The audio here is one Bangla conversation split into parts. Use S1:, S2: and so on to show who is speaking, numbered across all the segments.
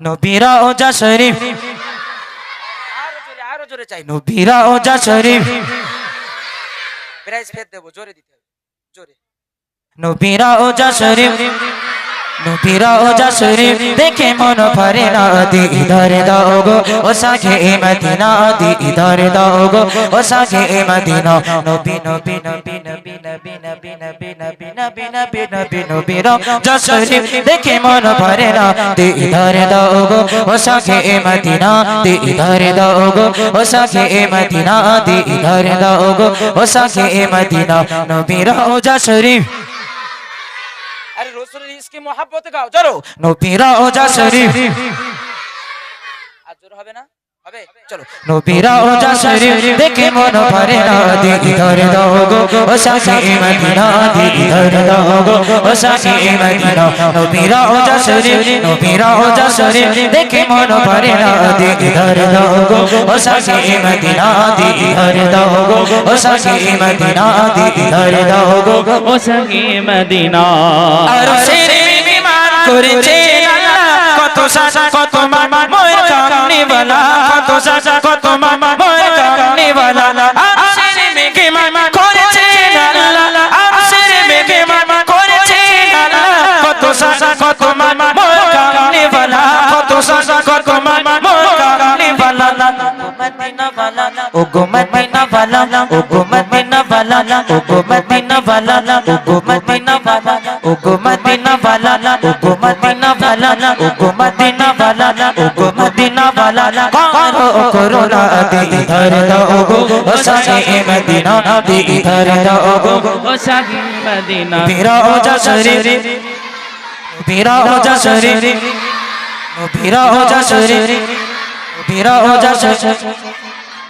S1: নবীরা ওজা শরীফ আরো জোরে চাই নবীরা ওজা শরীফ প্রাইজ ফের দেবো জোরে দিতে হবে জোরে নবীরা ওজা শরীফ নবীরা ওজা শরীফ দেখে মন ভরে না দিদার দাও গো ও সাখে মদিনা দিদার দাও গো ও সাখে মদিনা নবী নবী নবী নবী নবী নবী নবী নবী নবী নবী নবী নবীরা ওজা শরীফ দেখে মন ভরে না দিদার দাও গো ও সাখে মদিনা দিদার দাও গো ও সাখে মদিনা দিদার দাও গো ও সাখে মদিনা নবীরা ওজা শরীফ अरे रसूल इसकी मोहब्बत गाओ जरो नबीरा ओजा शरीफ आज जोर হবে না হবে চলো নবীরা ওজা শরীফ দেখে মন ভরে না দিদার দাও গো ও সাখে মদিনা দিদার দাও গো ও সাখে মদিনা নবীরা ওজা শরীফ দেখে মন ভরে না দিদার দাও গো ও সাখে মদিনা দিদার দাও গো ও সাখে মদিনা দিদার দাও গো ও সাখে মদিনা আর সেই বিমান করেছে কত সাজা কত মামা মোর কামনি वाला কত সাজা কত মামা মোর কামনি वाला আশির মেঘে মামা করেছে আল্লাহ আশির মেঘে মামা করেছে আল্লাহ কত সাজা কত মামা মোর কামনি वाला কত সাজা কত মামা মোর কামনি वाला মদিনা वाला ও গো মদিনা वाला ও গো মদিনা वाला ও গো মদিনা वाला ও গো মদিনা वाला ও গো মদিনা वाला ও গো মদিনা वाला ও গো মদিনা वाला ও গো মদিনা वाला করো করোনা দিদার দাও গো ও সাখে মদিনা দিদার দাও গো ও সাখে মদিনা নবীরা ওজা শরীফ নবীরা ওজা শরীফ নবীরা ওজা শরীফ নবীরা ওজা শরীফ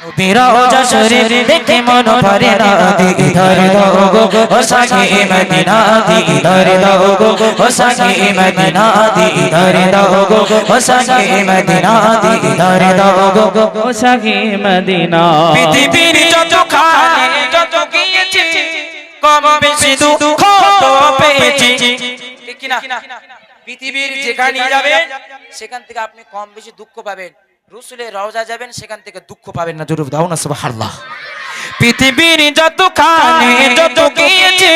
S1: নবীরা ওজা শরীফ দেখে মন ভরে না দিদার দাও গো ও সাখে মদিনা দিদার দাও গো ও সাখে মদিনা দিদার দাও গো ও সাখে মদিনা দিদার দাও গো ও সাখে মদিনা পৃথিবীর যত খানে যত গিয়েছি কম বেশি দুঃখ তো পেয়েছি ঠিক না পৃথিবীর যেখানে যাবেন সেখান থেকে আপনি কম বেশি দুঃখ পাবেন রসুলের রওজা যাবেন সেখান থেকে দুঃখ পাবেন না জোরে দাও না সুবহানাল্লাহ পৃথিবীর যত খানে যত গিয়েছি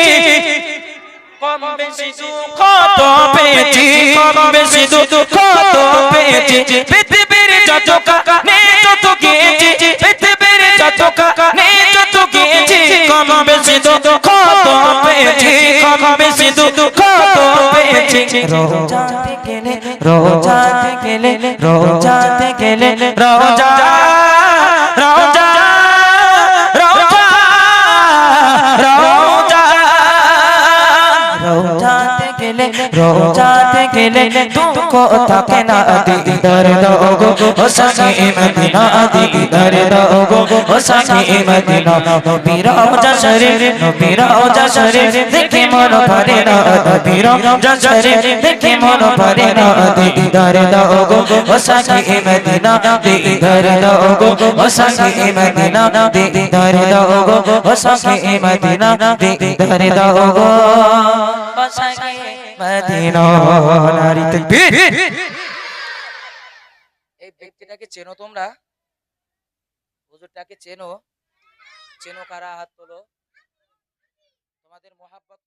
S1: কম বেশি দুঃখ তো পেয়েছি কম বেশি দুঃখ তো পেয়েছি পৃথিবীর যত খানে যত গিয়েছি পৃথিবীর যত খানে যত গিয়েছি কম বেশি দুঃখ তো পেয়েছি কম বেশি দুঃখ তো পেয়েছি রোজাতে গেলে রোজাতে গেলে রোজাতে গেলে রোজা রোজা রোজা রোজা রোজাতে গেলে রোজাতে গেলে দুঃখ থাকে না দিদার দাও গো ও সাখে মদিনা দিদার দাও গো ও সাখে মদিনা নবীরা ওজা শরীফ নবীরা ওজা শরীফ দেখে মন ভরে না নবীরা ওজা শরীফ দেখে মন ভরে না দিদার দাও গো ও সাখে মদিনা দিদার দাও গো ও সাখে মদিনা দিদার দাও গো ও সাখে মদিনা দিদার দাও গো ও সাখে মদিনা নারী তাকবীর এই ব্যক্তিটাকে চেনো তোমরা হুজুরটাকে চেনো চেনো কারা হাত তোলো তোমাদের মোহাব্বত